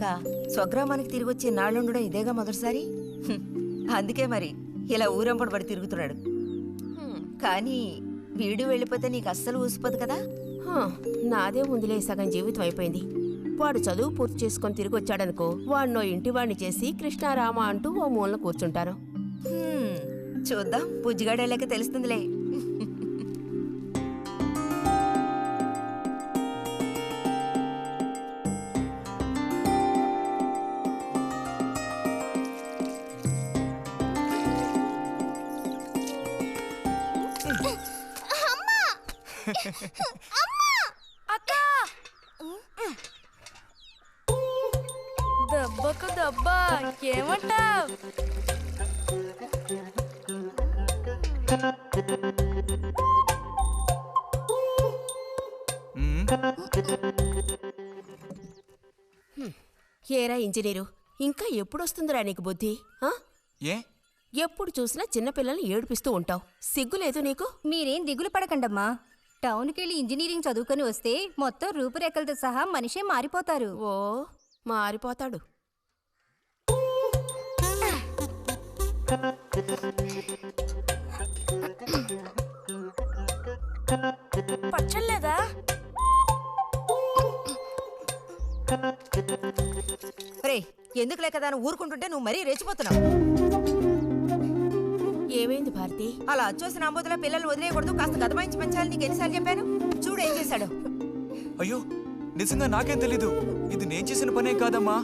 పెళ్ళయ్యాక స్వగ్రామానికి తిరిగి వచ్చి నాళ్ళుండడం ఇదేగా మొదటిసారి. అందుకే మరి ఇలా ఊరంపడి పడి తిరుగుతున్నాడు. కానీ వీడు వెళ్ళిపోతే నీకు అస్సలు ఊసిపోదు కదా. నాదే ముందులే, సగం జీవితం అయిపోయింది. వాడు చదువు పూర్తి చేసుకొని తిరిగి వచ్చాడనుకో, వాడినో ఇంటి వాడిని చేసి కృష్ణారామ అంటూ ఓ మూలన కూర్చుంటాను. చూద్దాం, బుజ్జిగాడేలాక తెలుస్తుందిలే. దెబ్బకు దెబ్బ ఏమంటావ్? ఏరా ఇంజనీరు, ఇంకా ఎప్పుడొస్తుందిరా నీకు బుద్ధి? ఎప్పుడు చూసినా చిన్నపిల్లల్ని ఏడిపిస్తూ ఉంటావు, సిగ్గులేదు నీకు? మీరేం దిగులు పడకండమ్మా. టౌన్కెళ్ళి ఇంజనీరింగ్ చదువుకొని వస్తే మొత్తం రూపురేఖలతో సహా మనిషే మారిపోతారు. ఓ, మారిపోతాడు. పచ్చలేదా? ఎందుకులే కదా ఊరుకుంటుంటే నువ్వు మరీ రెచ్చిపోతున్నావు. ఏమైంది భారతి? అలా అచ్చోసిన అంబోతుల పిల్లలు వదిలేయకూడదు, కాస్త గదమాయించి పెంచాలని నీకు ఎన్నిసార్లు చెప్పాను? చూడు ఏం చేశాడు. అయ్యో, నిజంగా నాకేం తెలీదు. ఇది నేను చేసిన పనే కాదమ్మా.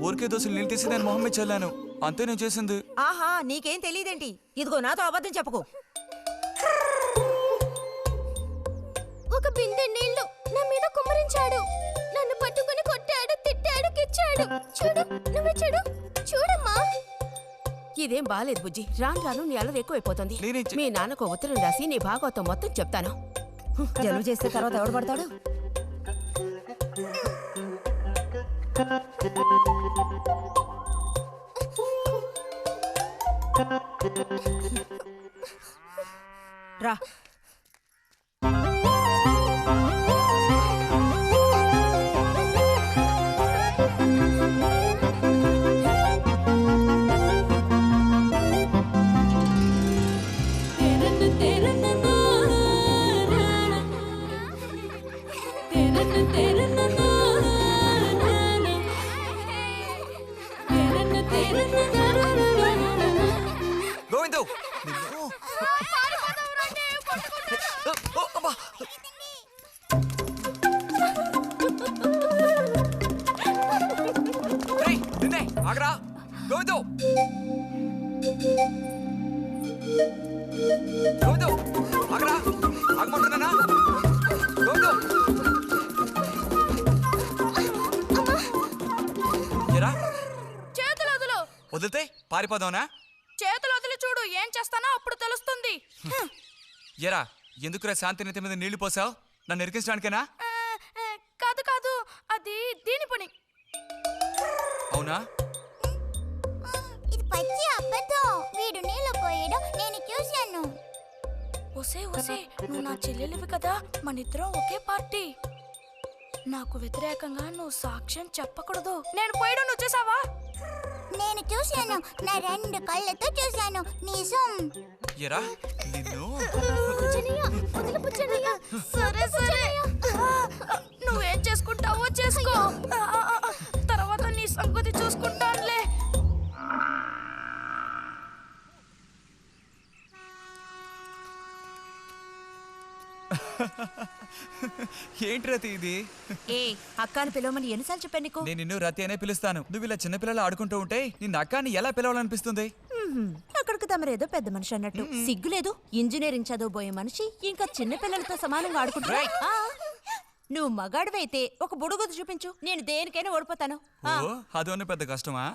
ఊరికే దోశలు నేను తీసి దాని మొహమ్మే చల్లాను, అంతే నేను చేసింది. ఆహా, నీకేం తెలియదేంటి? ఇదిగో నాతో అబద్ధం చెప్పకు. ఒక బిందె నీళ్లు నా మీద కుమ్మరించాడు. నన్ను పట్టుకుని కొట్టాడు, తిట్టాడు, కిచ్చాడు. చూడు, నువ్వే చూడు, చూడమ్మా. ఇదేం బాలేదు బుజ్జి. రాను రాను నీ అల్లరి ఎక్కువైపోతుంది. మీ నాన్నకు ఉత్తరం రాసి నీ భాగవతం మొత్తం చెప్తాను. జలుబు చేస్తే తర్వాత ఎవడు పడతాడు? రా. గోవిందు, నిన్నే ఆగరా. గోవిందు, గోవిందు ఆగరా, ఆగమంటున్నానా? గోవిందు, ఎరా చేతులు వదులు. వదిలితే పారిపోదావునా? చేతులు వదిలి చూడు, ఏం చేస్తానో అప్పుడు తెలుస్తుంది. ఎరా, ఎందుకురా శాంతి నెత్తి మీద నీళ్లు పోసావు? నన్ను ఎరికించడానికేనా? కాదు కాదు, అది దీని పని. అవునా? ఇది పచ్చి అబద్ధం. వీడు నీళ్ళు పోయడం నేను చూశాను. ఒసే ఒసే, నువ్వు నా చెల్లెలివి కదా, మనిద్దరం ఒకే పార్టీ. నాకు వ్యతిరేకంగా నువ్వు సాక్ష్యం చెప్పకూడదు. నేను పోయడం నువ్వు చూసావా? నేను చూశాను, నా 2 కళ్ళతో చూశాను. నిజం. ఎరా నిన్ను. సరే సరే, నువ్వేం చేసుకుంటావో చేసుకో, తర్వాత నీ సంగతి చూసుకుంటానులే. ఏంటి రతి ఇది? ఏ అక్కాని పిలవమని ఎన్నిసార్లు చెప్పాను నీకు? నేను నిన్ను రతి అనే పిలుస్తాను. నువ్వు ఇలా చిన్నపిల్లలు ఆడుకుంటూ ఉంటే నిన్ను అక్కాని ఎలా పిలవాలనిపిస్తుంది? అక్కడికి తమరేదో పెద్ద మనిషి అన్నట్టు. సిగ్గులేదు? ఇంజనీరింగ్ చదవబోయే మనిషి ఇంకా చిన్నపిల్లలతో సమానంగా ఆడుకుంటా. నువ్వు మగాడివైతే ఒక బుడుగుదు చూపించు, నేను దేనికైనా ఓడిపోతాను. అదోనే పెద్ద కష్టమా?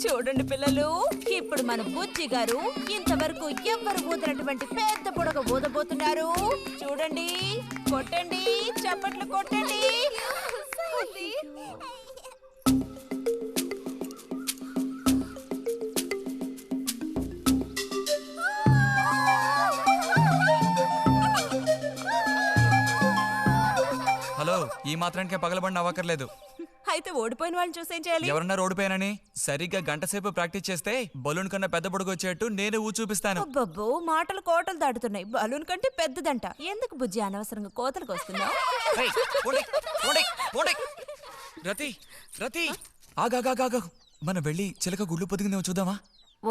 చూడండి పిల్లలు, ఇప్పుడు మన బుజ్జి గారు ఇంతవరకు ఎవ్వరు ఊదినటువంటి పెద్ద బుడగ ఊదబోతున్నారు. చూడండి, కొట్టండి, చప్పట్లు కొట్టండి. హలో, ఈ మాత్రానికే పగలబడిన అవ్వకర్లేదు. అయితే ఓడిపోయిన వాళ్ళని చూసేం చేయాలి? ఎవరన్నా ఓడిపోయానని సరిగ్గా గంట సేపు ప్రాక్టీస్ చేస్తే బలూన్ కన్నా పెద్ద పొడుగు వచ్చేట్టు నేనే ఊ చూపిస్తాను. అబ్బబ్బో, మాటలు కోటలు దాటుతున్నాయి. బలూన్ కంటే పెద్దదంట. ఎందుకు బుజ్జి అనవసరంగా కోతలకు వస్తున్నావు? ఏయ్, పోండి, పోండి, పోండి. రతి రతి ఆగాగాగా మనం వెళ్ళి చిలక గుళ్ళు పొదిగిందేమో చూద్దామా?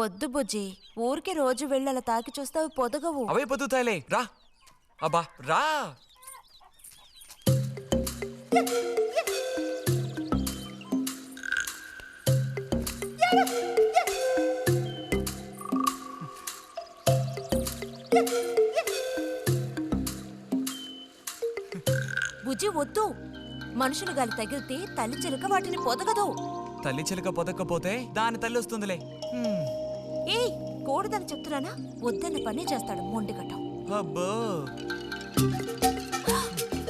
వద్దు బుజ్జి, ఊరికి రోజు వెళ్ళి అలా తాకి చూస్తావు, పొదగవు. అవే పొద్దుతాయిలే, రా. అబ్బా రా. బుజ్జి వద్దు, మనుషులు గాలి తగిలితే తల్లి చిలుక వాటిని పొదగదు. తల్లి చిలక పొదక్కపోతే దాని తల్లి వస్తుందిలే. ఏయ్, కూడదని చెప్తున్నానా? వద్దన్న పని చేస్తాడు మొండిగట్టం. అబ్బో,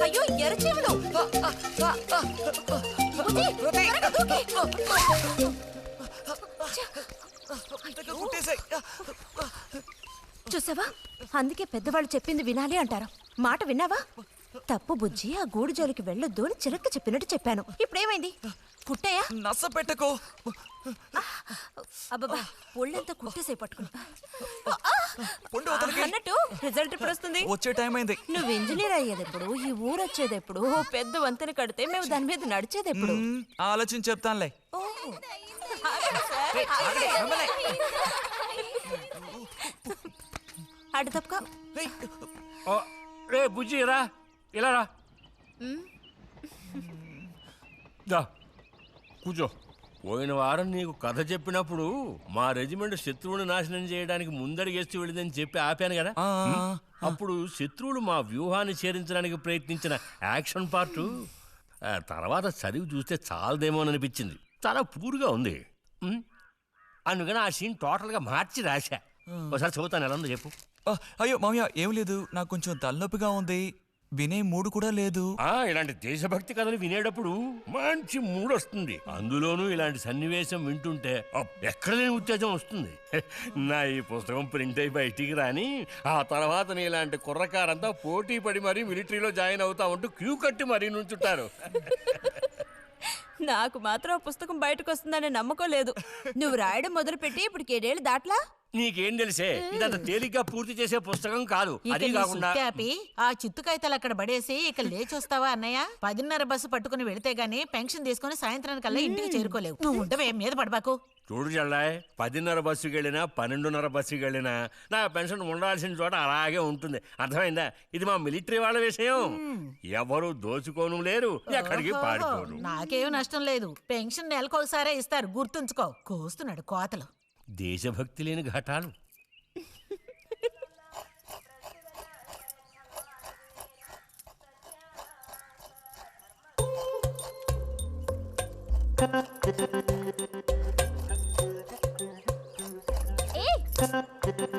అయ్యో ఎర్రచీమలు! కుట్టేసాయి. చూసావా, అందుకే పెద్దవాళ్ళు చెప్పింది వినాలి అంటారు. మాట విన్నావా? తప్పు బుజ్జి, ఆ గూడు జోలికి వెళ్ళొద్దు అని చిలక చెప్పినట్టు చెప్పాను. ఇప్పుడేమైంది? కుట్టాయా? నస పెట్టకో. అబ్బబ్బా, ఒళ్ళంతా కుట్టేసే పట్టుకుని. పొండు అవతలకి. అన్నట్టు రిజల్ట్ ఇప్పుడు వస్తుంది. వచ్చే టైం అయింది. నువ్వు ఇంజనీర్ అయ్యేదెప్పుడు, ఈ ఊరు వచ్చేదెప్పుడు, ఓ పెద్ద వంతెన కడితే మేము దాని మీద నడిచేదెప్పుడు? ఆలోచించి చెప్తానులే. ఓ, ఆగండి సార్, ఆగండి. అటు తప్పక. రే బుజ్జి రా, ఇలా రా. దా కూర్చో. పోయిన వారం నీకు కథ చెప్పినప్పుడు మా రెజిమెంట్ శత్రువుని నాశనం చేయడానికి ముందడిగేస్తూ వెళ్ళిందని చెప్పి ఆపాను కదా. అప్పుడు శత్రువులు మా వ్యూహాన్ని చేరించడానికి ప్రయత్నించిన యాక్షన్ పార్టు తర్వాత చదివి చూస్తే చాలదేమోననిపించింది. చాలా పూర్గా ఉంది. అందుకని ఆ సీన్ టోటల్గా మార్చి రాశా. ఒకసారి చదువుతాను, ఎలా ఉందో చెప్పు. అయ్యో మామయ్య, ఏం లేదు, నాకు కొంచెం తలనొప్పిగా ఉంది. వినే మూడు కూడా లేదు. ఇలాంటి దేశభక్తి కథలు వినేటప్పుడు మంచి మూడ్ వస్తుంది. అందులోనూ ఇలాంటి సన్నివేశం వింటుంటే ఎక్కడ లేని ఉత్తేజం వస్తుంది. నా ఈ పుస్తకం ప్రింట్ అయి బయటికి రాని ఆ తర్వాత నీ ఇలాంటి కుర్రకారంతా పోటీ పడి మరీ మిలిటరీలో జాయిన్ అవుతా ఉంటూ క్యూ కట్టి మరీ నుంచుంటారు. నాకు మాత్రం ఆ పుస్తకం బయటకు వస్తుందనే నమ్మకం లేదు. నువ్వు రాయడం మొదలుపెట్టి ఇప్పుడు 7 ఏళ్ళు దాట్లా. నీకేం తెలిసే, ఇదంత తేలిగ్గా పూర్తి చేసే పుస్తకం కాదు. అది కాకుండా ఆ చిత్తు కాగితాలు అక్కడ పడేసి ఇక లేచొస్తావా అన్నయ్య? 10:30 బస్సు పట్టుకుని వెళితే గానీ పెన్షన్ తీసుకుని సాయంత్రానికల్లా ఇంటికి చేరుకోలేవు. నువ్వు ఉండవే, మీద పడబాకు. చూడు జల్లాయ్, 10:30 బస్సుకి వెళ్ళినా 12:30 బస్సుకి వెళ్ళినా నా పెన్షన్ ఉండాల్సిన చోట అలాగే ఉంటుంది. అర్థమైందా? ఇది మా మిలిటరీ వాళ్ళ విషయం. ఎవరు దోచుకోను లేరు, ఎక్కడికి పారిపోరు. నాకేం నష్టం లేదు. పెన్షన్ నెలకొకసారే ఇస్తారు, గుర్తుంచుకో. కోస్తున్నాడు కోతలు. దేశభక్తి లేని ఘటాలు.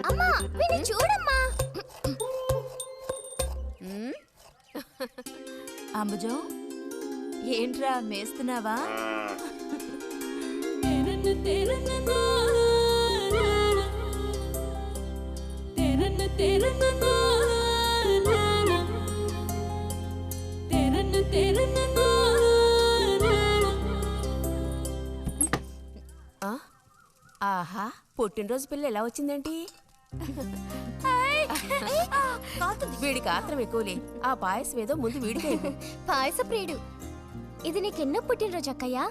అమ్మా, వీడిని చూడమ్మా. అంబుజం, ఏంట్రా మేస్తున్నావా? ఆహా, పుట్టినరోజు పిల్ల ఎలా వచ్చిందేంటి? వీడికి ఆత్రం ఎక్కువలే. ఆ పాయసం ఏదో ముందు వీడికి. పాయస ప్రియుడు. ఇది నీకెన్నో పుట్టినరోజు అక్కయ్యా?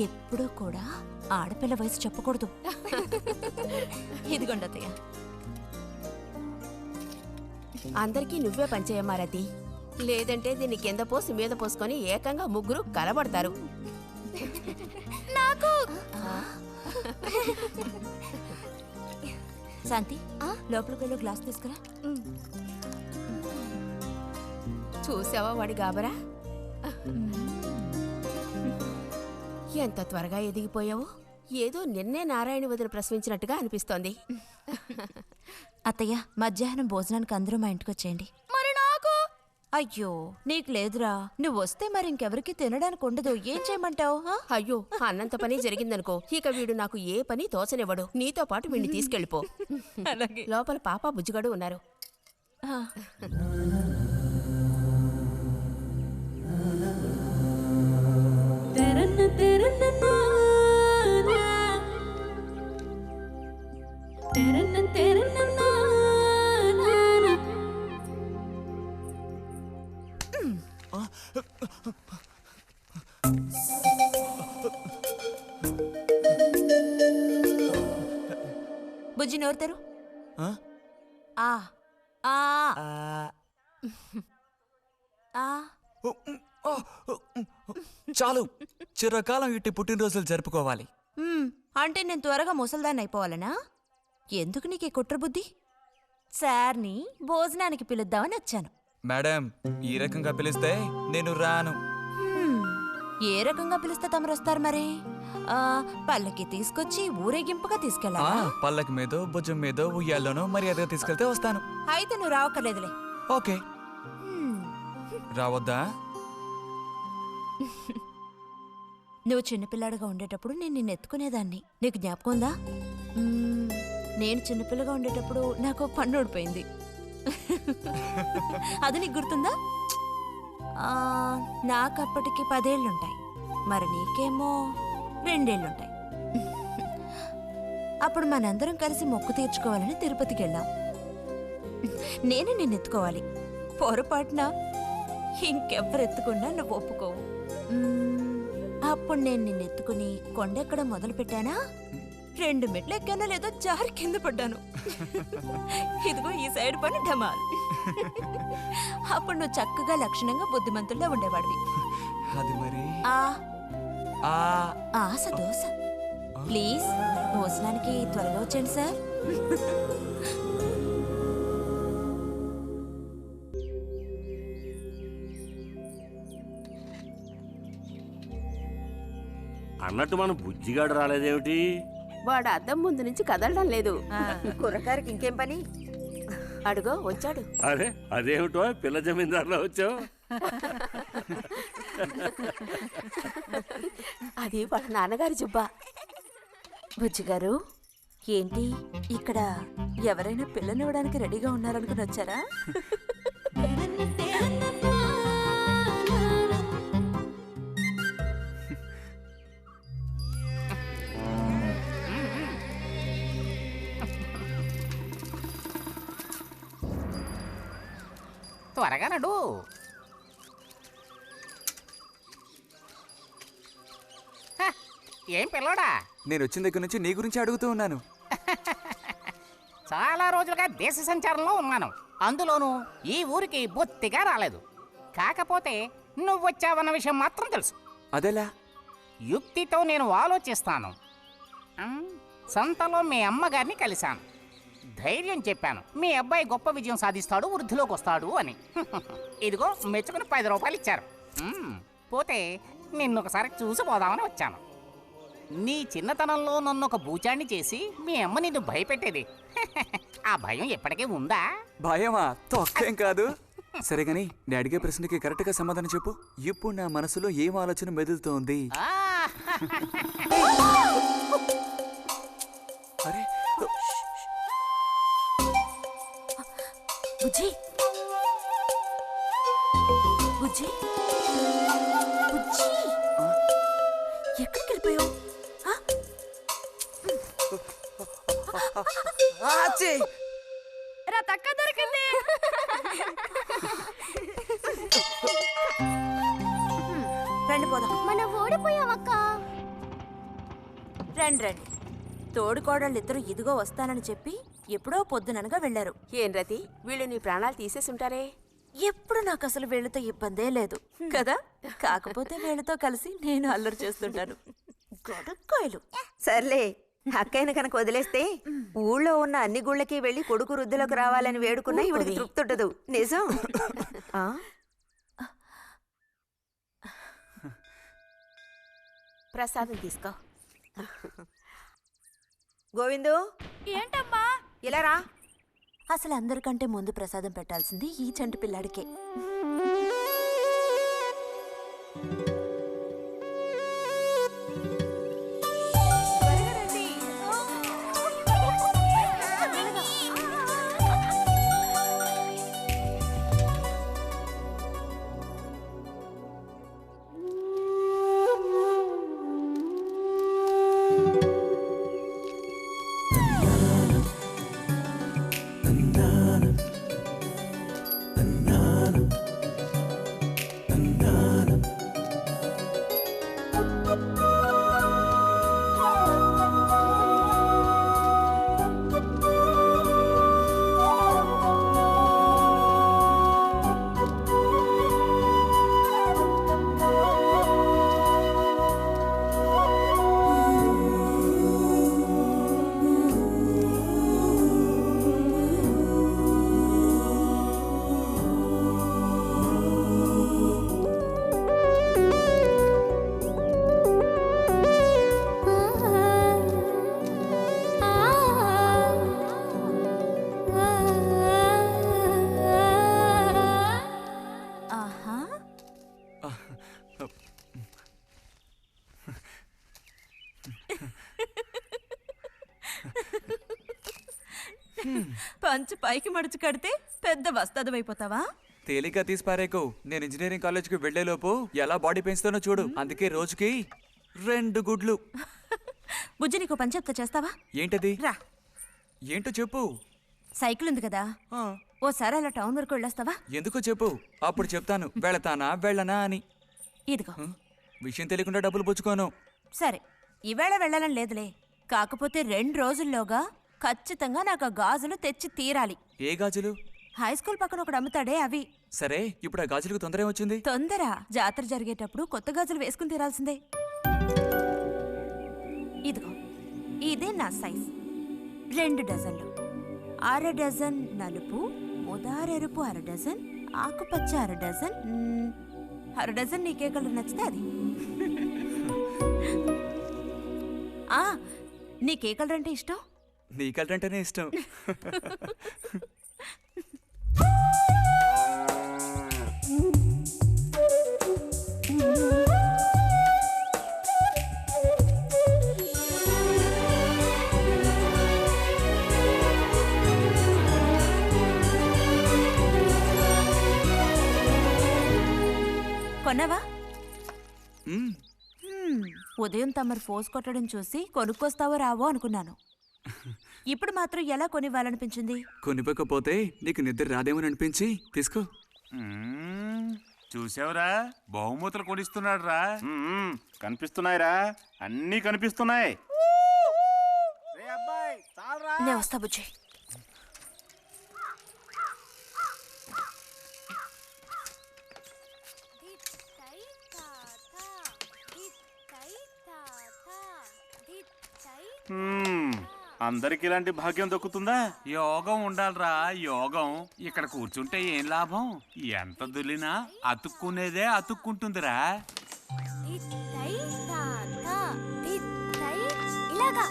ఎప్పుడూ కూడా ఆడపిల్ల వయసు చెప్పకూడదు. ఇదిగోండి అత్తయ్య. అందరికీ నువ్వే పంచేయమ్మా రతి. లేదంటే దీన్ని కింద పోసి మీద పోసుకొని ఏకంగా ముగ్గురు కలబడతారు. నాకు శాంతి, లోపలికి వెళ్ళి గ్లాస్ తీసుకురా. చూసావా వాడి గాబరా? ఎంత త్వరగా ఎదిగిపోయావు. ఏదో నిన్నే నారాయణ వదిన ప్రసవించినట్టుగా అనిపిస్తోంది. అత్తయ్య, మధ్యాహ్నం భోజనానికి అందరూ మా ఇంటికి వచ్చేయండి. మరి నాకు? అయ్యో, నీకు లేదురా. నువ్వు వస్తే మరి ఇంకెవరికి తినడానికి ఉండదు. ఏం చేయమంటావు? అయ్యో, అన్నంత పని జరిగిందనుకో, ఇక వీడు నాకు ఏ పని తోచనివ్వడు. నీతో పాటు వీడిని తీసుకెళ్ళిపో. లోపల పాప బుజ్జిగాడు ఉన్నారు. బుజ్జి నోరు తెరు. ఆ? ఆ ఆ ఆ, ఆ చాలు, చిరకాలం ఇట్టి పుట్టినరోజులు జరుపుకోవాలి. అంటే నేను త్వరగా ముసల్దాన్ని అయిపోవాలనా? ఎందుకు నీకు ఈ కుట్ర బుద్ధి? సార్ని భోజనానికి పిలుద్దామని వచ్చాను. మేడం, ఈ రకంగా పిలిస్తే నేను రాను. ఏ రకంగా పిలిస్తే తమరు వస్తారు మరి? పల్లకి తీసుకొచ్చి ఊరేగింపుగా ఆ, తీసుకెళ్ళాలా? పల్లకి మీదో భుజం మీదో ఉయ్యాల్లోనో మర్యాదగా తీసుకెళ్తే వస్తాను. అయితే నువ్వు రావక్కర్లేదులే. ఓకే. రావద్దా? నువ్వు చిన్నపిల్లాడిగా ఉండేటప్పుడు నేను నిన్ను ఎత్తుకునేదాన్ని. నీకు జ్ఞాపకం ఉందా? నేను చిన్నపిల్లగా ఉండేటప్పుడు నాకు పన్ను ఊడిపోయింది. అది నీకు గుర్తుందా? నాకప్పటికి 10 ఏళ్ళుంటాయి. మరి నీకేమో 2 ఏళ్ళుంటాయి. అప్పుడు మనందరం కలిసి మొక్కు తీర్చుకోవాలని తిరుపతికి వెళ్ళాం. నేనే నిన్ను ఎత్తుకోవాలి. పొరపాటున ఇంకెవ్వరు ఎత్తుకున్నా నువ్వు ఒప్పుకోవు. అప్పుడు నేను నిన్ను ఎత్తుకుని కొండెక్కడం మొదలు పెట్టానా, 2 మెట్లు ఎక్కానో లేదో జారి కింద పడ్డాను. ఇదిగో ఈ సైడ్ పని ఢమాల్. అప్పుడు నువ్వు చక్కగా లక్షణంగా బుద్ధిమంతుల్లో ఉండేవాడివి. అది మరి ఆ ఆ ఆశ దోశ. ప్లీజ్ భోజనానికి త్వరగా వచ్చేయండి సార్. అన్నట్టు మన బుజ్జిగాడు రాలేదేమిటి? వాడు అద్దం ముందు నుంచి కదలడం లేదు. కుర్రకారికి ఇంకేం పని? అడుగో వచ్చాడు. అరే అదేమిటో పిల్ల జమీందారులో వచ్చావు? అది వాళ్ళ నాన్నగారి జుబ్బా. బుజ్జిగారు, ఏంటి ఇక్కడ ఎవరైనా పిల్లనివ్వడానికి రెడీగా ఉన్నారనుకుని వచ్చారా? త్వరగా నడు. ఏం పిల్లోడా, నేను వచ్చిన దగ్గర నుంచి నీ గురించి అడుగుతూ ఉన్నాను. చాలా రోజులుగా దేశ సంచారంలో ఉన్నాను. అందులోనూ ఈ ఊరికి బొత్తిగా రాలేదు. కాకపోతే నువ్వు వచ్చావన్న విషయం మాత్రం తెలుసు. అదెలా? యుక్తితో నేను ఆలోచిస్తాను. సంతలో మీ అమ్మగారిని కలిశాను. ధైర్యం చెప్పాను, మీ అబ్బాయి గొప్ప విజయం సాధిస్తాడు, వృద్ధిలోకి వస్తాడు అని. ఇదిగో మెచ్చుకుని 10 రూపాయలు ఇచ్చారు. పోతే నిన్నొకసారి చూసి పోదామని వచ్చాను. నీ చిన్నతనంలో నన్ను ఒక బూచాన్ని చేసి మీ అమ్మ నిన్ను భయపెట్టేది. ఆ భయం ఎప్పటికీ ఉందా? భయమా? తొక్కేం కాదు. సరే గాని నేను అడిగే ప్రశ్నకి కరెక్ట్ గా సమాధానం చెప్పు. ఇప్పుడు నా మనసులో ఏం ఆలోచన మెదులుతోంది? అరే బుజ్జి, బుజ్జి, బుజ్జి, ఎక్కడికి వెళ్ళిపోయావు? తక్క దొరికింది. రండి పోదాం. మనం ఓడిపోయామక్క. రండి రండి. తోడుకోడళ్ళు ఇద్దరు ఇదిగో వస్తానని చెప్పి ఎప్పుడో పొద్దుననగా వెళ్లారు. ఏం రతి, వీళ్ళు నీ ప్రాణాలు తీసేసుంటారే. ఎప్పుడు నాకు అసలు వీళ్ళతో ఇబ్బందే లేదు కదా. కాకపోతే వీళ్ళతో కలిసి నేను అల్లరి చేస్తుంటాను. గొడక్కాయలు. సర్లే, అక్కయ్యను కనుక వదిలేస్తే ఊళ్ళో ఉన్న అన్ని గుళ్ళకి వెళ్ళి కొడుకు వృద్ధిలోకి రావాలని వేడుకున్నా ఇవిడికి తృప్తి ఉండదు. నిజం. ప్రసాదం తీసుకో. గోవిందు, ఏంటమ్మా? ఇలా రా. అసలు అందరికంటే ముందు ప్రసాదం పెట్టాల్సింది ఈ చంటి పిల్లాడికే. పంచి పైకి మడిచి కడితే పెద్ద వస్తాదమైపోతావా? తేలిక తీసి పారేకు. నేను ఇంజనీరింగ్ కాలేజ్కి వెళ్లేలోపు ఎలా బాడీ పెంచుతానో చూడు. అందుకే రోజుకి 2 గుడ్లు. బుజ్జి నీకు పని చెప్తా, చేస్తావా? ఏంటది? రా. ఏంటో చెప్పు. సైకిల్ ఉంది కదా, ఆ, ఓసారి అలా టౌన్ వరకు వెళ్ళొస్తావా? ఎందుకో చెప్పు, అప్పుడు చెప్తాను వెళతానా వెళ్ళనా అని. ఇదిగో. విషయం తెలియకుండా డబ్బులు పుచ్చుకోను. సరే, ఈవేళ వెళ్ళాలని లేదులే. కాకపోతే 2 రోజుల్లోగా ఖచ్చితంగా నాకు ఆ గాజులు తెచ్చి తీరాలి. ఏ గాజులు? హై స్కూల్ పక్కన ఒకడు అమ్ముతాడే అవి. సరే, ఇప్పుడు ఆ గాజులకు తొందర ఏమొచ్చింది? తొందర జాతర జరిగేటప్పుడు కొత్త గాజులు వేసుకుని తీరాల్సిందే. ఇదిగో, ఇదే నా సైజ్. 2 డజన్లు. 1/2 డజన్ నలుపు, ముదారెరుపు 1/2 డజన్, ఆకుపచ్చ 1/2 డజన్. 1/2 డజన్ నీకే కలర్ నచ్చితే అది. నీకే కలర్ అంటే ఇష్టం? నీ కలర్ అంటేనే ఇష్టం. కొన్నావా? మ్మ్. ఉదయం తమరు ఫోర్స్ కొట్టడం చూసి కొనుక్కొస్తావో రావో అనుకున్నాను. ఇప్పుడు మాత్రం ఎలా కొనివ్వాలనిపించింది? కొనిపోకపోతే నీకు నిద్ర రాదేమని అనిపించి తీసుకో. చూసావురా, బహుమతులు కొనిస్తున్నాడు రా. కనిపిస్తున్నాయిరా, అన్నీ కనిపిస్తున్నాయి. నేను వస్తా బుజ్జి. అందరికి ఇలాంటి భాగ్యం దక్కుతుందా? యోగం ఉండాలిరా, యోగం. ఇక్కడ కూర్చుంటే ఏం లాభం? ఎంత దులినా అతుక్కునేదే అతుక్కుంటుందిరా. ఇలాగా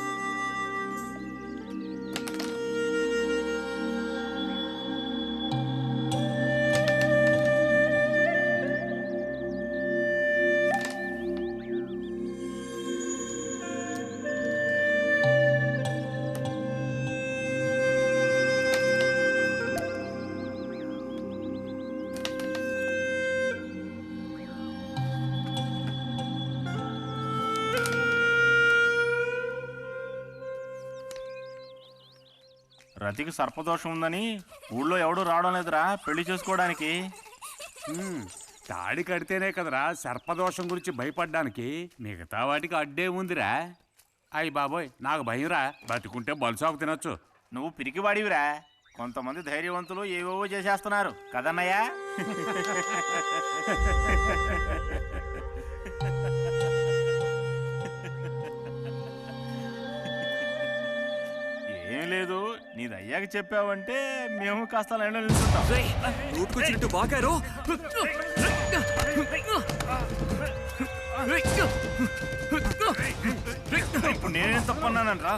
రతికి సర్పదోషం ఉందని ఊళ్ళో ఎవడూ రావడం లేదురా పెళ్లి చేసుకోవడానికి. తాడి కడితేనే కదరా సర్పదోషం గురించి భయపడ్డానికి. మిగతా వాటికి అడ్డే ఉందిరా. అయ్యి బాబోయ్, నాకు భయంరా. బతుకుంటే బలుసాకు తినొచ్చు. నువ్వు పిరికివాడివిరా. కొంతమంది ధైర్యవంతులు ఏవేవో చేసేస్తున్నారు కదన్నయ్యా. ఏం లేదు, నీది అయ్యాక చెప్పావంటే మేము కాస్త లైన్లో నిలుచుంటాం. నోటుకొచ్చినట్టు బాగారు. ఇప్పుడు నేనేం తప్పన్నానరా?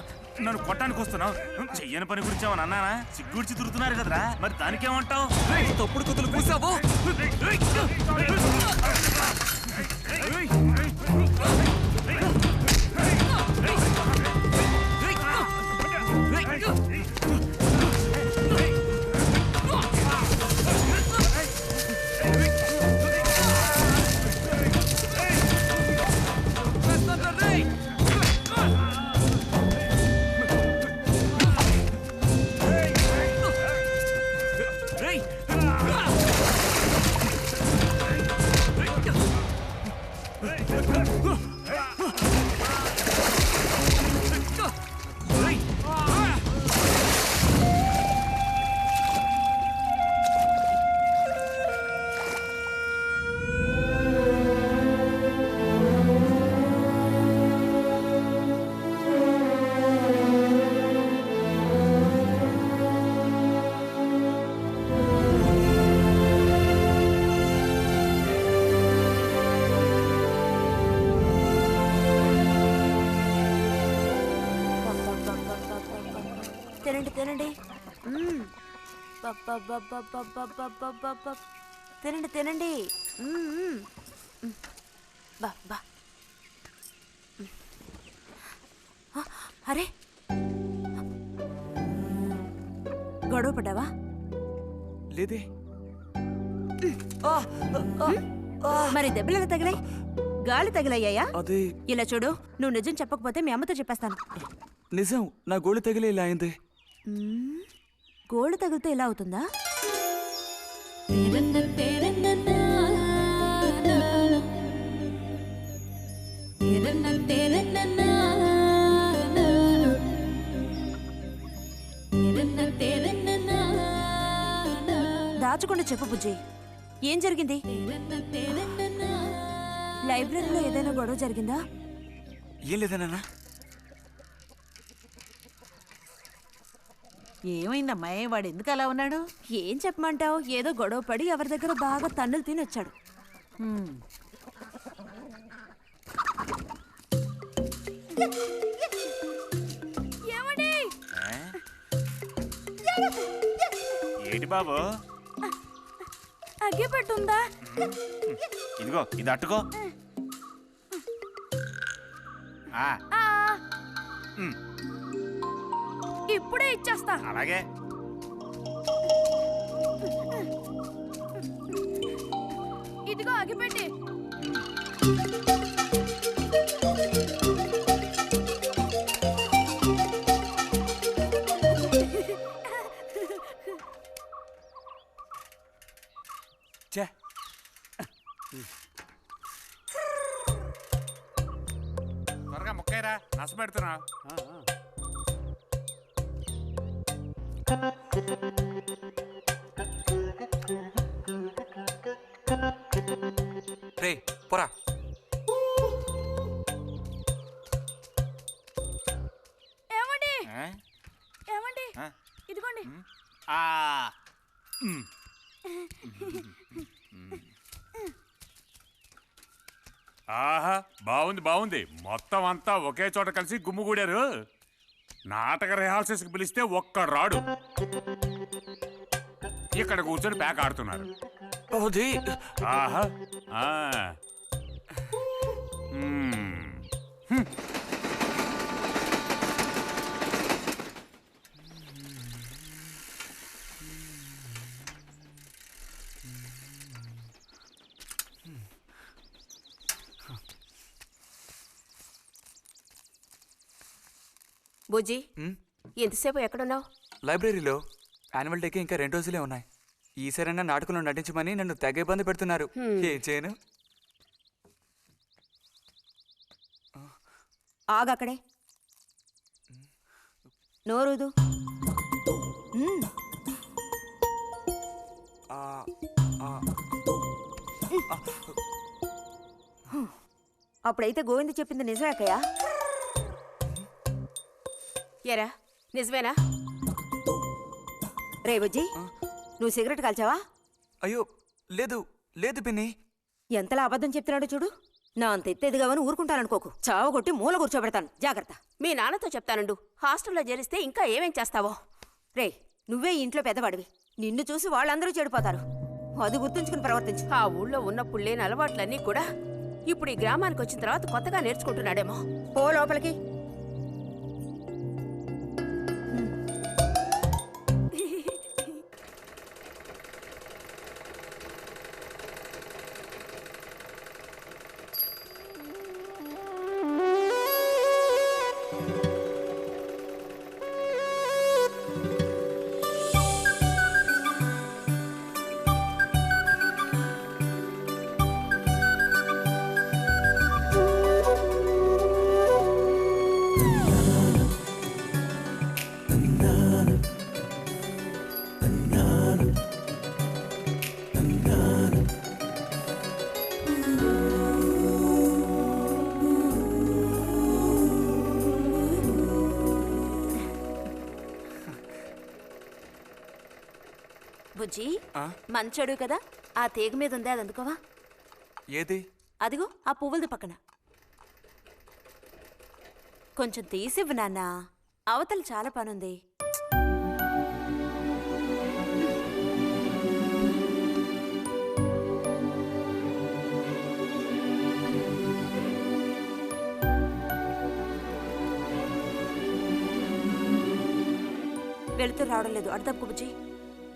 నన్ను కొట్టడానికి వస్తున్నావు. చెయ్యని పని గురించి ఏమన్నా అన్నానా? సిగ్గుడిచి తిరుగుతున్నారు కదరా, మరి దానికేమంటావు? తప్పుడు కుతులు కూసావు. తినండి తినండి. తినండి తినండి. బా అరే, గొడవ పడ్డావా? లేదే. మరి దెబ్బలు ఎలా తగిలాయి? గాలి తగిలయ్యాయా? అదే ఇలా చూడు, నువ్వు నిజం చెప్పకపోతే మీ అమ్మతో చెప్పేస్తాను. నిజం, నా గోళ్ళు తగిలే ఇలా అయింది. గోళ్ళు తగిలితే ఇలా అవుతుందా? దాచకుండా చెప్పు బుజ్జి, ఏం జరిగింది? లైబ్రరీలో ఏదైనా గొడవ జరిగిందా? ఏం లేదన్నా. ఏమైందమ్మా, వాడు ఎందుకు అలా ఉన్నాడు? ఏం చెప్పమంటావు, ఏదో గొడవ పడి ఎవరి దగ్గర బాగా తన్నులు తిని వచ్చాడు. ఏంటి బాబు? అగ్గిపెట్టుందా? ఇదిగో ఇది అట్టుకో. ఇప్పుడే ఇచ్చేస్తా. అలాగే. ఇదిగో అగ్గిపెట్టి. చే త్వరగా ముక్కైరా, నస పెడుతున్నా. రే పోరా. ఏమండి? ఏమండి? ఇదిగోండి. ఆహా, బాగుంది బాగుంది. మొత్తం అంతా ఒకే చోట కలిసి గుమ్ముగూడారు. నాటక రిహార్సల్స్కి పిలిస్తే ఒక్కడు రాడు. ఇక్కడ కూర్చొని ప్యాక్ ఆడుతున్నారు. ఆహా. బుజ్జి, ఎంతసేపు ఎక్కడున్నావు? లైబ్రరీలో. యాన్యువల్ డేకి ఇంకా 2 రోజులే ఉన్నాయి. ఈసారైనా నాటకంలో నటించమని నన్ను తెగ ఇబ్బంది పెడుతున్నారు. ఏం చేయను? ఆగక్కడే, నోరుదు. అప్పుడైతే గోవింద చెప్పింది నిజమే అక్కయ్య. ఎరా నిజమేనా? రే బుజ్జి, నువ్వు సిగరెట్ కాల్చావా? అయ్యో లేదు లేదు పిన్ని. ఎంతలా అబద్ధం చెప్తున్నాడో చూడు. నా అంత ఎత్తేదిగావని ఊరుకుంటాననుకోకు. చావగొట్టి మూల కూర్చోబెడతాను, జాగ్రత్త. మీ నాన్నతో చెప్తానుండు. హాస్టల్లో చేరిస్తే ఇంకా ఏమేం చేస్తావో. రే, నువ్వే ఇంట్లో పెద్దవాడివి. నిన్ను చూసి వాళ్ళందరూ చెడిపోతారు. అది గుర్తుంచుకుని ప్రవర్తించు. ఆ ఊళ్ళో ఉన్నప్పుడు లేని అలవాట్లన్నీ కూడా ఇప్పుడు ఈ గ్రామానికి వచ్చిన తర్వాత కొత్తగా నేర్చుకుంటున్నాడేమో. పో లోపలికి. బుజ్జి, మంచోడు కదా, ఆ తీగ మీద ఉంది, అది అందుకోవా? ఏది? అదిగో ఆ పువ్వులది పక్కన. కొంచెం తీసివ్వు నాన్న, అవతల చాలా పనుంది. వెళుతూ రావడం లేదు, అర్థం బుజ్జి.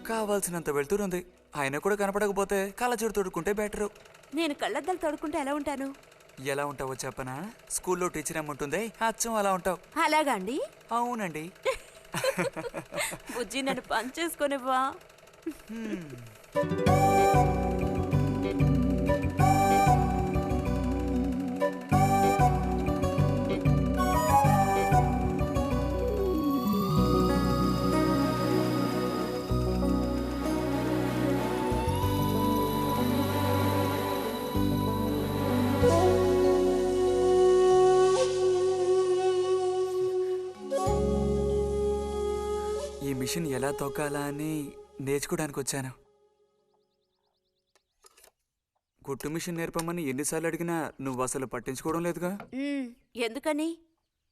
కావాల్సినంత వెళ్తురుంది. ఆయన కూడా కనపడకపోతే కళ్ళజోడు తొడుక్కుంటే బెటరు. నేను కళ్ళద్దాలు తోడుకుంటే ఎలా ఉంటాను? ఎలా ఉంటావో చెప్పనా? స్కూల్లో టీచర్ ఏమంటుంది, అచ్చం అలా ఉంటావు. అలాగా అండి? అవునండి. బుజ్జి నన్ను పని చేసుకునివ్వా. ఈ మిషన్ ఎలా తొక్కాలా అని నేర్చుకోవడానికి వచ్చాను. కుట్టు మిషన్ నేర్పమని ఎన్నిసార్లు అడిగినా నువ్వు అసలు పట్టించుకోవడం లేదుగా. ఎందుకని?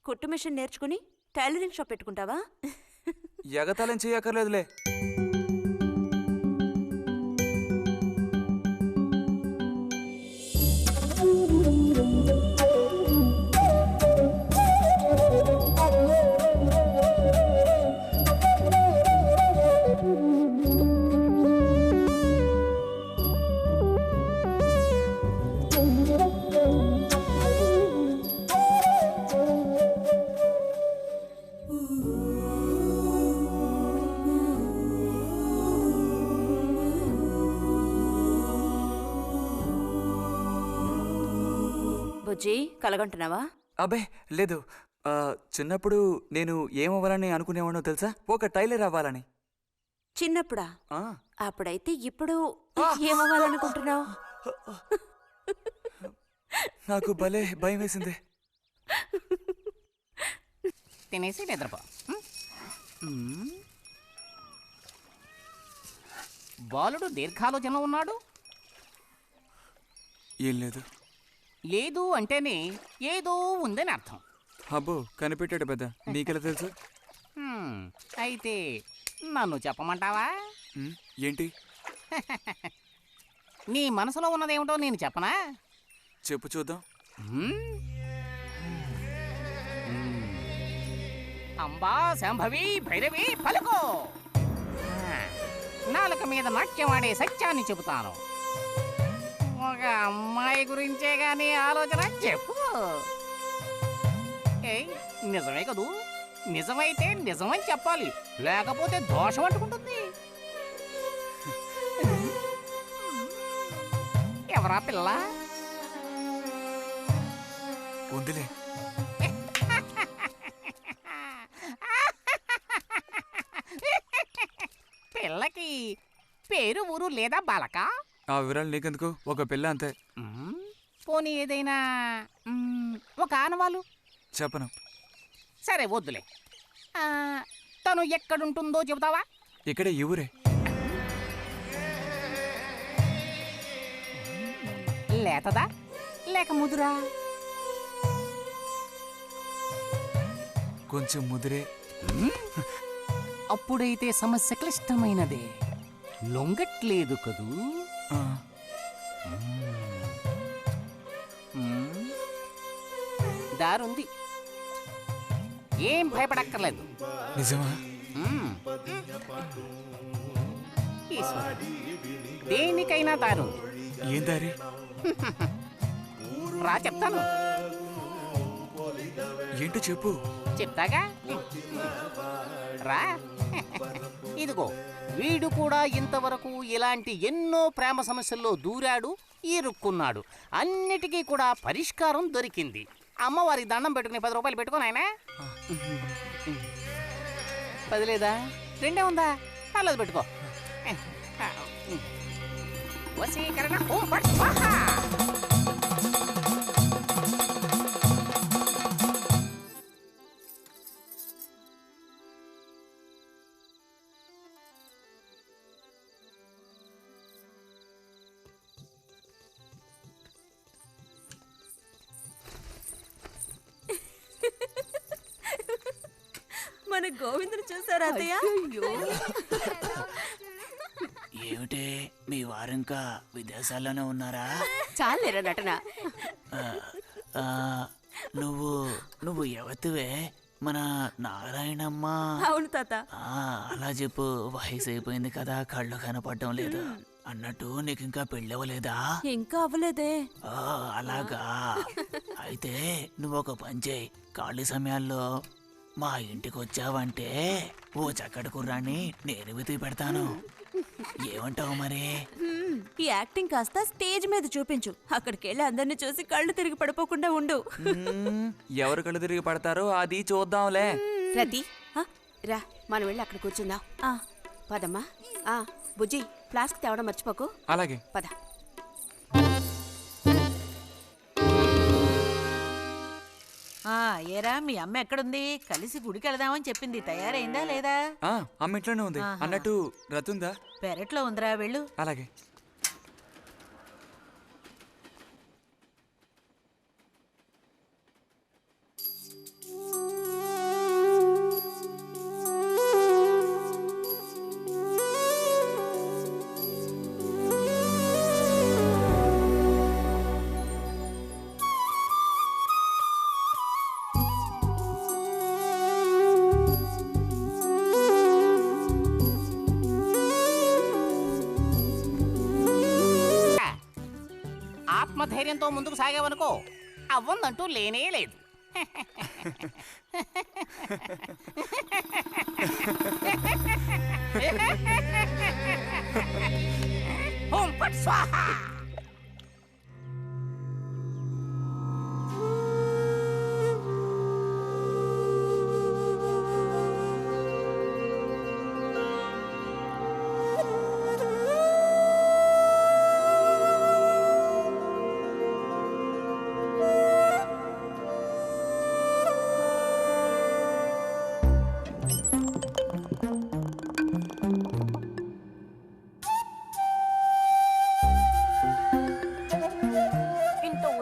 కుట్టు మిషన్ నేర్చుకుని టైలరింగ్ షాప్ పెట్టుకుంటావా? ఎగతాళం చేయక్కర్లేదులే. బుజ్జి కలగంటున్నావా? అబ్బే లేదు. చిన్నప్పుడు నేను ఏమవ్వాలని అనుకునేవాడో తెలుసా? ఒక టైలర్ అవ్వాలని. చిన్నప్పుడా? ఆ, అప్పుడైతే ఇప్పుడు ఏమవ్వాలనుకుంటున్నావు? నాకు భలే భయం వేసింది. తినేసి నిద్రపో. బాలుడు దీర్ఘాలోచన ఉన్నాడు. ఏం లేదు. లేదు అంటేనే ఏదో ఉందని అర్థం. అబ్బో కనిపెట్టాడు పెద్ద. నీకెలా తెలుసు? అయితే నన్ను చెప్పమంటావా? ఏంటి? నీ మనసులో ఉన్నదేమిటో నేను చెప్పనా? చెప్పు చూద్దాం. అంబా శాంభవి భైరవి పలుకో. నాలుక మీద నాట్యమాడే సత్యాన్ని చెబుతాను. ఒక అమ్మాయి గురించే గాని ఆలోచన చెప్పు. ఏయ్ నిజమే కదూ? నిజమైతే నిజమని చెప్పాలి, లేకపోతే దోషం అంటుకుంటుంది. ఎవరా పిల్ల? ఉందిలే. పిల్లకి పేరు ఊరు లేదా బాలక? ఆ వివరాలు నీకెందుకు? ఒక పిల్ల అంతే. పోనీ ఏదైనా ఒక ఆనవాలు? చెప్పను. సరే వద్దులే. తను ఎక్కడుంటుందో చెబుతావా? ఇక్కడే ఈ ఊరే. లేతదా లేక ముదురా? కొంచెం ముదిరే. అప్పుడైతే సమస్య క్లిష్టమైనదే. లొంగట్లేదు కదూ? దారుంది, ఏం భయపడక్కర్లేదు. నిజమా? దేనికైనా దారు. ఏం దారి? రా చెప్తాను. ఏంటో చెప్పు. చెప్తాగా రా. ఇదిగో వీడు కూడా ఇంతవరకు ఇలాంటి ఎన్నో ప్రేమ సమస్యల్లో దూరాడు, ఇరుక్కున్నాడు. అన్నిటికీ కూడా పరిష్కారం దొరికింది. అమ్మవారికి దండం పెట్టుకుని 10 రూపాయలు పెట్టుకోను ఆయన. 10 లేదా? 2 ఉందా? పర్లేదు పెట్టుకో. వశీకరణ ఓం ఫట్ స్వాహా. మన గోవిందుని చూసారా అత్తయ్య? ఏమిటే మీ వారింకా విదేశాల్లోనే ఉన్నారా? చాలేరా నటన. నువ్వు ఎవతివే? మన నారాయణమ్మ. అవును తాత. అలా చెప్పు, వయసు అయిపోయింది కదా, కళ్ళు కనపడడం లేదు. అన్నట్టు నీకు ఇంకా పెళ్ళవలేదా? ఇంకా అవ్వలేదే. అలాగా. అయితే నువ్వు ఒక పని చేయి, ఖాళీ సమయాల్లో మా ఇంటికి వచ్చావంటే ఓ చక్కటి కుర్రాన్ని నేను వెతికి పెడతాను. ఏమంటావు మరి? ఈ యాక్టింగ్ కాస్త స్టేజ్ మీద చూపించు. అక్కడికి వెళ్ళి అందరిని చూసి కళ్ళు తిరిగి పడిపోకుండా ఉండు. ఎవరు కళ్ళు తిరిగి పడతారో అది చూద్దాంలే. రతి రా, మనం వెళ్ళి అక్కడ కూర్చుందాం. పదమ్మా. బుజ్జి, ఫ్లాస్క్ తేవడం మర్చిపోకు. అలాగే. పద. ఏరా, మీ అమ్మ ఎక్కడుంది? కలిసి గుడికి వెళదామని చెప్పింది, తయారైందా లేదా? అమ్మ ఇంట్లోనే ఉంది. అన్నట్టు రతుందా? పెరట్లో ఉందిరా, వెళ్ళు. అలాగే. ఆత్మధైర్యంతో ముందుకు సాగావనుకో, అవ్వందంటూ లేనే లేదు. ఓం ఫట్ స్వాహా.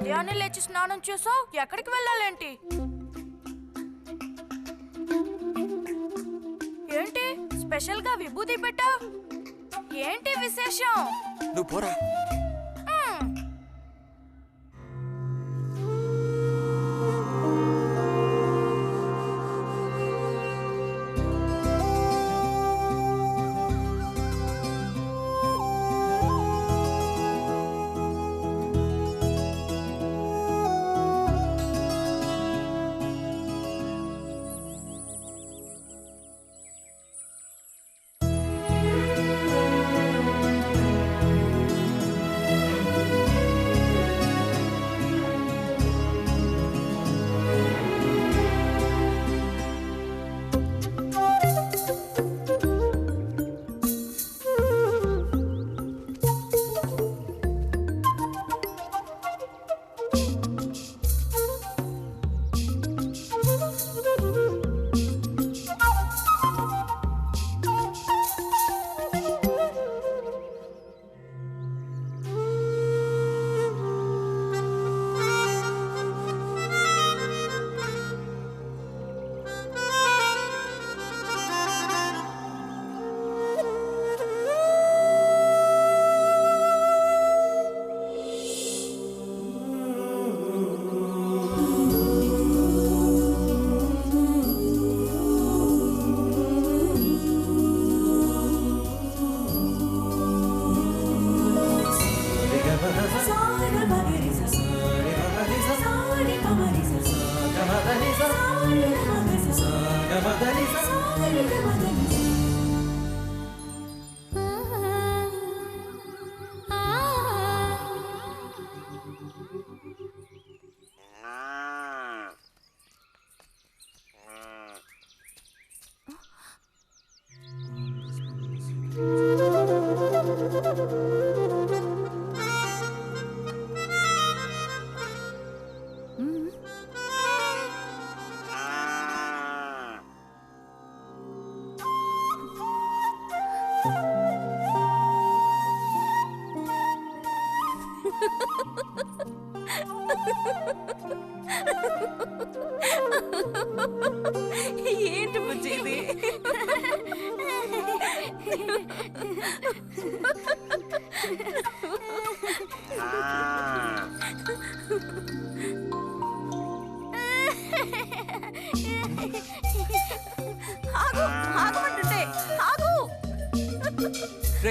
ఉదయాన్నే లేచి స్నానం చేసావు, ఎక్కడికి వెళ్ళాలేంటి? ఏంటి స్పెషల్ గా విభూతి పెట్టా? ఏంటి విశేషం? నువ్వు పోరా. ఏంటి బుజ్జి ఇది? ఆగు, ఆగమంటుంటే ఆగు.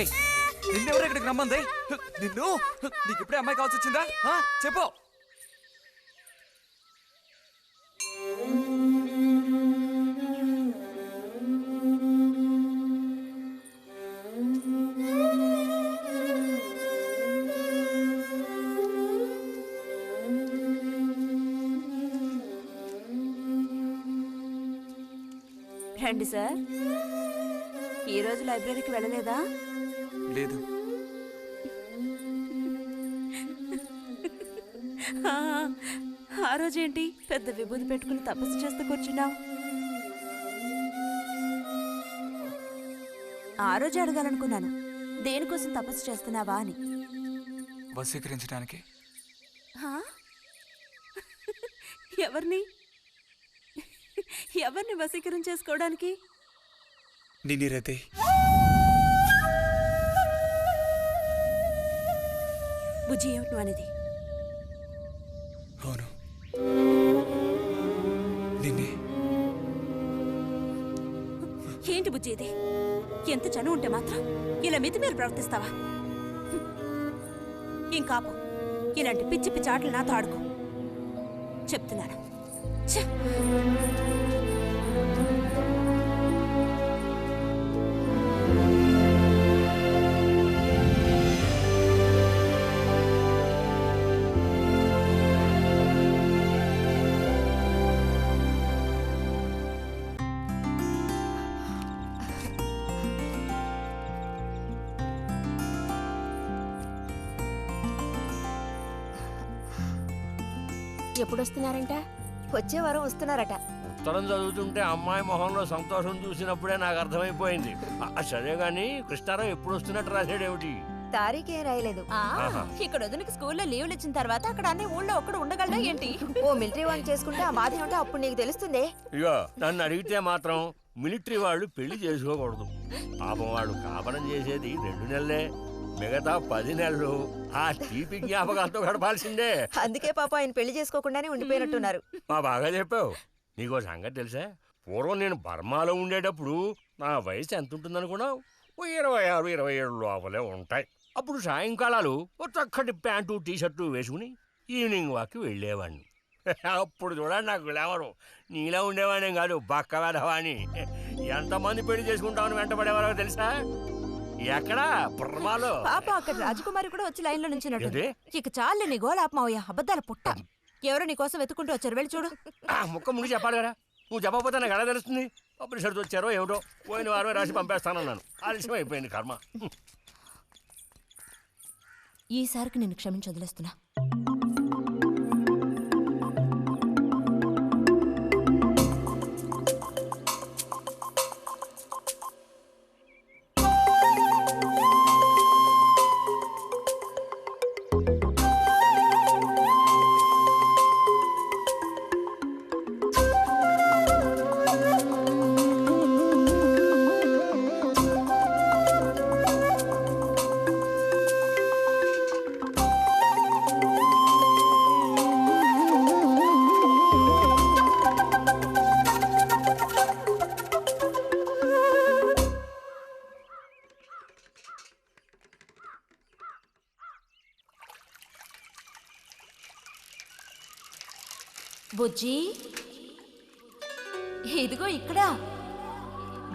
రే నిన్నెవరు ఇక్కడికి రమ్మంది? నిన్ను నీకు ఇప్పుడే అమ్మాయి కావాల్సి వచ్చిందా? చెప్పు. రండి సార్. ఈరోజు లైబ్రరీకి వెళ్ళలేదా? లేదు. ఆ రోజేంటి పెద్ద విభూతి పెట్టుకుని తపస్సు చేస్తూ కూర్చున్నావు? ఆ రోజు అడగాలనుకున్నాను, దేనికోసం తపస్సు చేస్తున్నావా అని. వశీకరించడానికి. ఎవరిని ఎవరిని వశీకరణ చేసుకోవడానికి? నిన్నిరైతే బుజ్జి ఏమిటి అనేది? అవును, నిన్నే. ఏంటి బుజ్జి ఇది? ఎంత చనువు ఉంటే మాత్రం ఇలా మితిమీరి ప్రవర్తిస్తావా? ఇంకాపు ఇలాంటి పిచ్చి పిచ్చి ఆటలు నాతో ఆడుకో చెప్తున్నాను. ఛే! ఎప్పుడు వస్తున్నారంట? వచ్చే వారం వస్తున్నారట. ఉత్తరం చదువుతుంటే అమ్మాయి మొహంలో సంతోషం చూసినప్పుడే నాకు అర్థమైపోయింది. సరే గాని కృష్ణారావు ఎప్పుడు వస్తున్నట్టు రాశాడేమిటి? తారీఖే రాయలేదు. ఇక్కడ వదినకి స్కూల్లో లీవ్లు ఇచ్చిన తర్వాత అక్కడ అన్ని ఊళ్ళో ఒక్కడు ఉండగలడా ఏంటి? ఓ మిలిటరీ వాడిని చేసుకుంటే ఆ బాధ ఏమిటో అప్పుడు నీకు తెలుస్తుంది. ఇగో నన్ను అడిగితే మాత్రం మిలిటరీ వాళ్ళు పెళ్లి చేసుకోకూడదు. పాపం వాడు కాపరం చేసేది 2 నెలలే, మిగతా 10 నెలలు ఆ తీపి జ్ఞాపకాలతో గడపాల్సిందే. అందుకే పాప ఆయన పెళ్లి చేసుకోకుండానే ఉండిపోయినట్టున్నారు. మా బాగా చెప్పావు. నీకో సంగతి తెలుసా? పూర్వం నేను బర్మాలో ఉండేటప్పుడు నా వయసు ఎంత ఉంటుందనుకున్నావు? 26, 27 లోపలే ఉంటాయి. అప్పుడు సాయంకాలాలు ఓ చక్కటి ప్యాంటు టీషర్టు వేసుకుని ఈవినింగ్ వాక్కి వెళ్ళేవాడిని. అప్పుడు చూడండి నాకు గ్లామరు. నీలా ఉండేవాడిని కాదు, బక్క వెధవాని. ఎంతమంది పెళ్లి చేసుకుంటామని వెంటబడేవారో తెలుసా? ఎక్కడా బర్మాలో. పాప అక్కడ రాజకుమారి కూడా వచ్చి లైన్లో నుంచినట్టు. ఏంటి? ఇక చాలు నీ గోలాపమావయ్య, అబద్ధాల పుట్ట. ఎవరో నీ కోసం వెతుకుంటూ వచ్చారు, వెళ్ళి చూడు. ముక్క ముందు చెప్పాలి కదా, నువ్వు చెప్పకపోతే నాకు ఎలా తెలుస్తుంది? పబ్లిషర్తో వచ్చారో ఏమిటో, పోయిన వారమే రాసి పంపేస్తానన్నాను. ఆలస్యం అయిపోయింది కర్మ. ఈసారికి నిన్ను క్షమించి వదిలేస్తున్నా. బుజ్జి, ఇదిగో ఇక్కడ.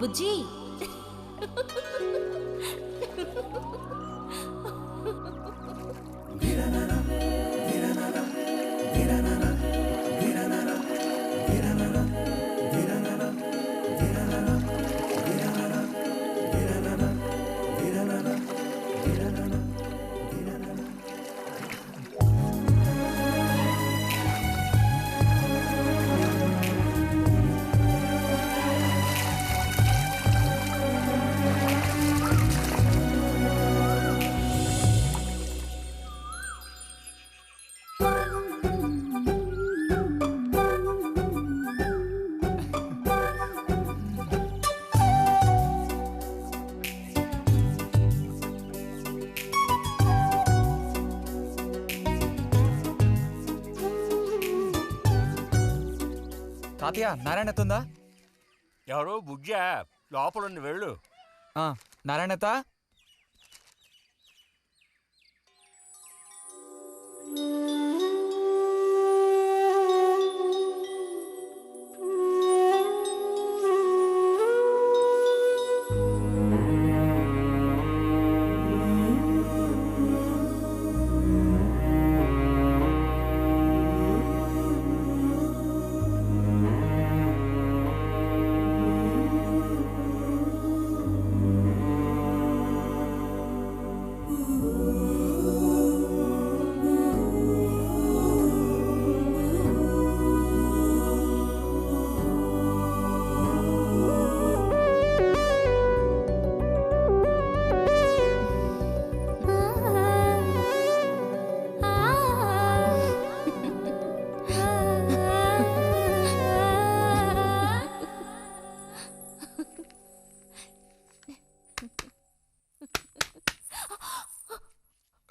బుజ్జి, తాతయ్య నారాయణతుందా? ఎవరు? బుజ్జా లోపల వెళ్ళు. నారాయణత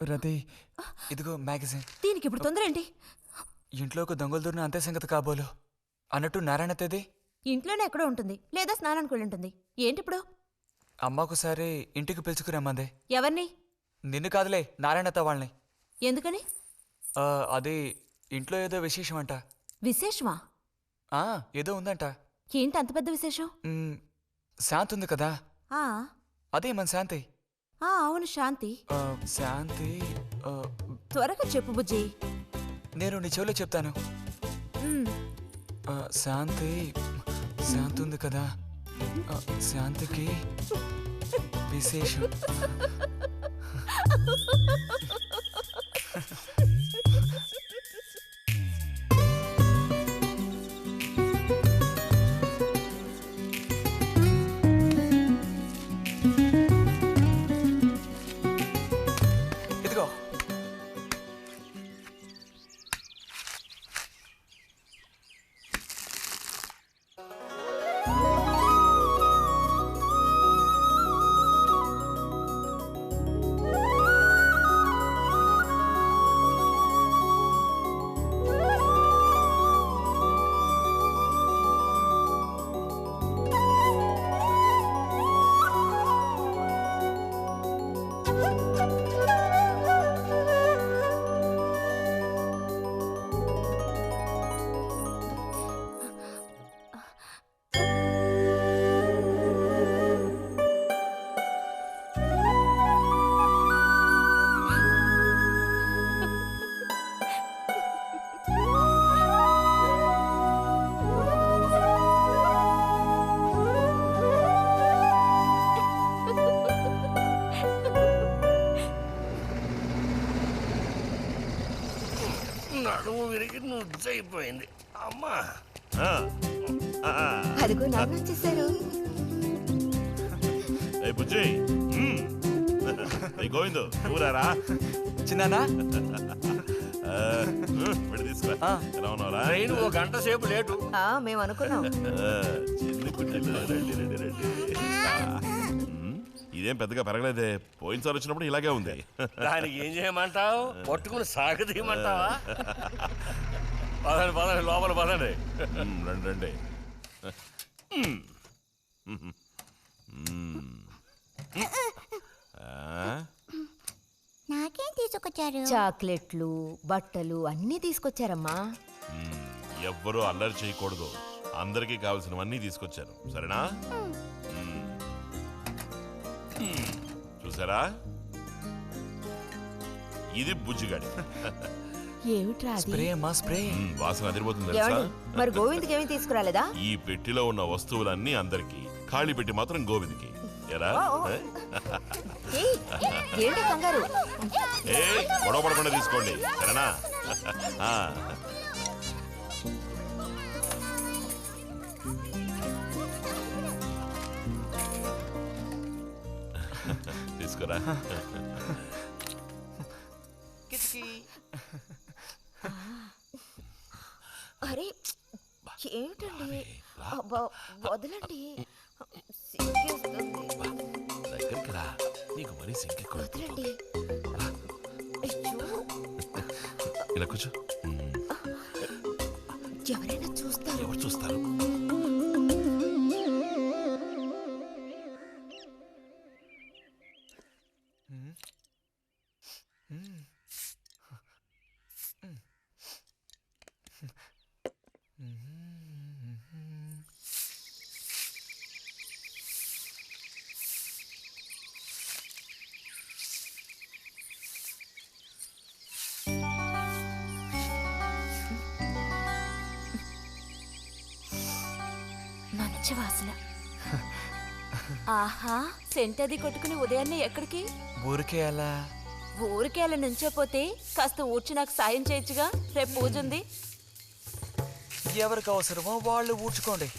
రతి ఇదిగో మ్యాగజైన్. దీనికి ఇప్పుడు తొందర ఏంటి? ఇంట్లో ఒక దొంగలు దూరిన అంతే సంగతి కాబోలు. అన్నట్టు నారాయణతేది ఇంట్లోనే ఎక్కడో ఉంటుంది, లేదా స్నానానికి వెళ్ళి ఉంటుంది. ఏంటి ఇప్పుడు? అమ్మకుసారి ఇంటికి పిలుచుకురమ్మందే. ఎవరిని? నిన్ను కాదులే, నారాయణత వాళ్ళని. ఎందుకని? అది ఇంట్లో ఏదో విశేషం అంట. విశేషమా? ఏదో ఉందంట. ఏంటి అంత పెద్ద విశేషం? శాంతి ఉంది కదా, ఆ అదే మన శాంతి. అవును, శాంతి. శాంతి త్వరగా చెప్పు బుజ్జి. నేను నీ చెవిలో చెప్తాను. శాంతి శాంతి ఉంది కదా, శాంతికి విశేషం. ఇదిగో నడుము విరిగి నుజ్జైపోయింది అమ్మా. అదిగో నాన్న వచ్చేసారు. బుజ్జి గోవిందు ఊరారా చిన్నానా వెళ్ళి తీసుకురా. ఎలా ఉన్నారా? ట్రైన్ ఓ గంట సేపు లేటు. మేము అనుకున్నాం. చిన్ని కుట్టిలు రండి రండి రండి. ఇదేం పెద్దగా పెరగలేదే, పోయినసారి వచ్చినప్పుడు ఇలాగే ఉంది. దానికి ఏం చేయమంటావు? పట్టుకుని సాగదీయమంటావా? పదండి పదండి, లోపల పదండి. రండి రండి. నాకేం తీసుకొచ్చారు? చాక్లెట్లు, బట్టలు అన్నీ తీసుకొచ్చారమ్మా. ఎవ్వరూ అల్లరి చేయకూడదు, అందరికీ కావాల్సినవన్నీ తీసుకొచ్చాను, సరేనా? చూసారా, ఇది బుజ్జిగాడి. ఏమిట్రా స్ప్రే అమ్మా, స్ప్రే. వాసన అదిరిపోతుంది తెలుసా? మరి గోవింద్కి ఏమీ తీసుకురాలేదా? ఈ పెట్టిలో ఉన్న వస్తువులన్నీ అందరికి, ఖాళీ పెట్టి మాత్రం గోవింద్కి. ఎరా ఏంటి కంగారు? గొడవ పడకుండా తీసుకోండి, సరేనా? తీసుకురా. అరే ఏమిటండి, వదలండి. దగ్గరికి రా, నీకు మరీ సింకెక్కువ. వదలండి. ఇలా కూర్చో. ఎవరైనా చూస్తారు. ఎవరు చూస్తారు? పిచ్చి వాసన. ఆహా, సెంట్ అది కొట్టుకుని ఉదయాన్నే ఎక్కడికి? ఊరికే అలా. ఊరికే అలా నుంచోపోతే కాస్త ఊడ్చి నాకు సాయం చేయొచ్చుగా, రేపు పూజ ఉంది. ఎవరికి అవసరమో వాళ్ళు ఊడ్చుకోండి.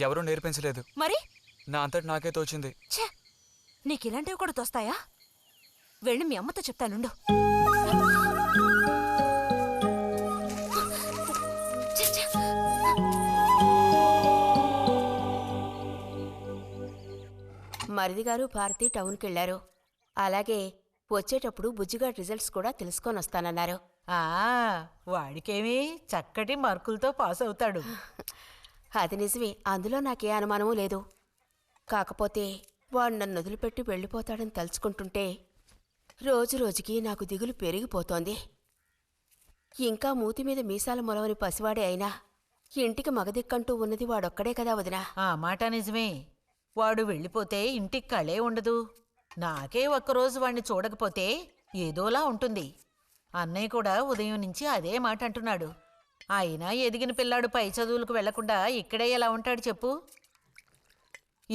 ఎవరూ నేర్పించలేదు, మరి నా అంతటి నాకే తోచింది. ఛే, నీకు ఇలాంటివి కూడా తోస్తాయా? వెళ్ళి మీ అమ్మతో చెప్తానుండు. మరిది గారు భారతి టౌన్కి వెళ్లారు. అలాగే వచ్చేటప్పుడు బుజ్జిగాడి రిజల్ట్స్ కూడా తెలుసుకొని వస్తానన్నారు. వాడికేమీ చక్కటి మార్కులతో పాస్ అవుతాడు. అది నిజమే, అందులో నాకే అనుమానమూ లేదు. కాకపోతే వాడు నన్ను వదిలిపెట్టి వెళ్ళిపోతాడని తలుచుకుంటుంటే రోజు రోజుకి నాకు దిగులు పెరిగిపోతోంది. ఇంకా మూతి మీద మీసాల మొలవని పసివాడే అయినా ఇంటికి మగదిక్కంటూ ఉన్నది వాడొక్కడే కదా వదినా. ఆ మాట నిజమే. వాడు వెళ్ళిపోతే ఇంటికి కళే ఉండదు. నాకే ఒక్కరోజు వాణ్ణి చూడకపోతే ఏదోలా ఉంటుంది. అన్నయ్య కూడా ఉదయం నుంచి అదే మాట అంటున్నాడు. అయినా ఎదిగిన పిల్లాడు పై చదువులకు వెళ్లకుండా ఇక్కడే ఎలా ఉంటాడు చెప్పు?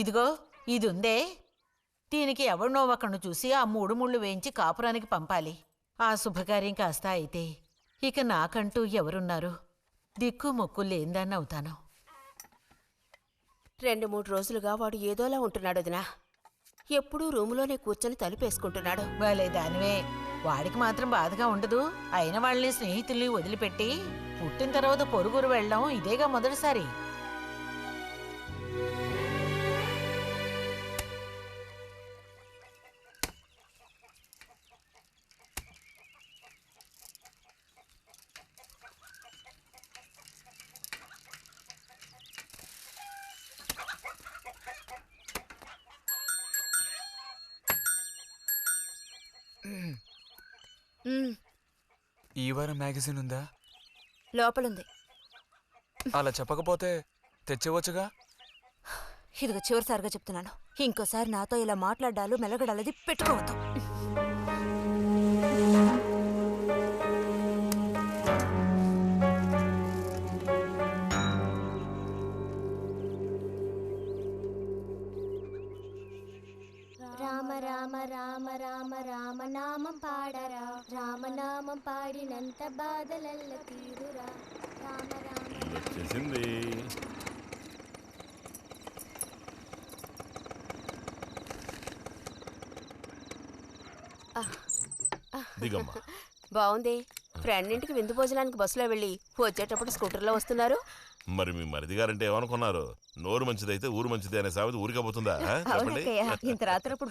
ఇదిగో ఇది ఉందే, దీనికి ఎవరినో ఒకను చూసి ఆ 3 ముళ్ళు వేయించి కాపురానికి పంపాలి. ఆ శుభకార్యం కాస్త అయితే ఇక నాకంటూ ఎవరున్నారు? దిక్కు మొక్కు లేందాన్ని అవుతాను. 2-3 రోజులుగా వాడు ఏదోలా ఉంటున్నాడు వదినా. ఎప్పుడూ రూములోనే కూర్చొని తలుపేసుకుంటున్నాడు. వాళ్ళే దానివే, వాడికి మాత్రం బాధగా ఉండదు. అయిన వాళ్ళని స్నేహితుల్ని వదిలిపెట్టి పుట్టిన తర్వాత పొరుగురు వెళ్ళడం ఇదేగా మొదటిసారి. ఈ వారం మ్యాగజైన్ ఉందా? లోపలుంది. అలా చెప్పకపోతే తెచ్చేవచ్చుగా. ఇదిగో చివరిసారిగా చెప్తున్నాను, ఇంకోసారి నాతో ఇలా మాట్లాడాలు మెలగడాలది పెట్టుకోవద్దు. రామ రామ రామ రామ రామనామం పాడరా, రామనామం పాడినంత బాధలల్ల తీరురా. రామ రామ వచ్చేసింది. దిగమ్మా. బాగుంది. ఫ్రెండ్ ఇంటికి విందు భోజనానికి బస్సులో వెళ్ళి వచ్చేటప్పుడు స్కూటర్లో వస్తున్నారు. మరి మీ మరిది గారంటే ఏమనుకున్నారు? నోరు మంచిదైతే ఊరు మంచిది అనే సామెత ఊరికపోతుందా? చెప్పండి. ఇంత రాత్రి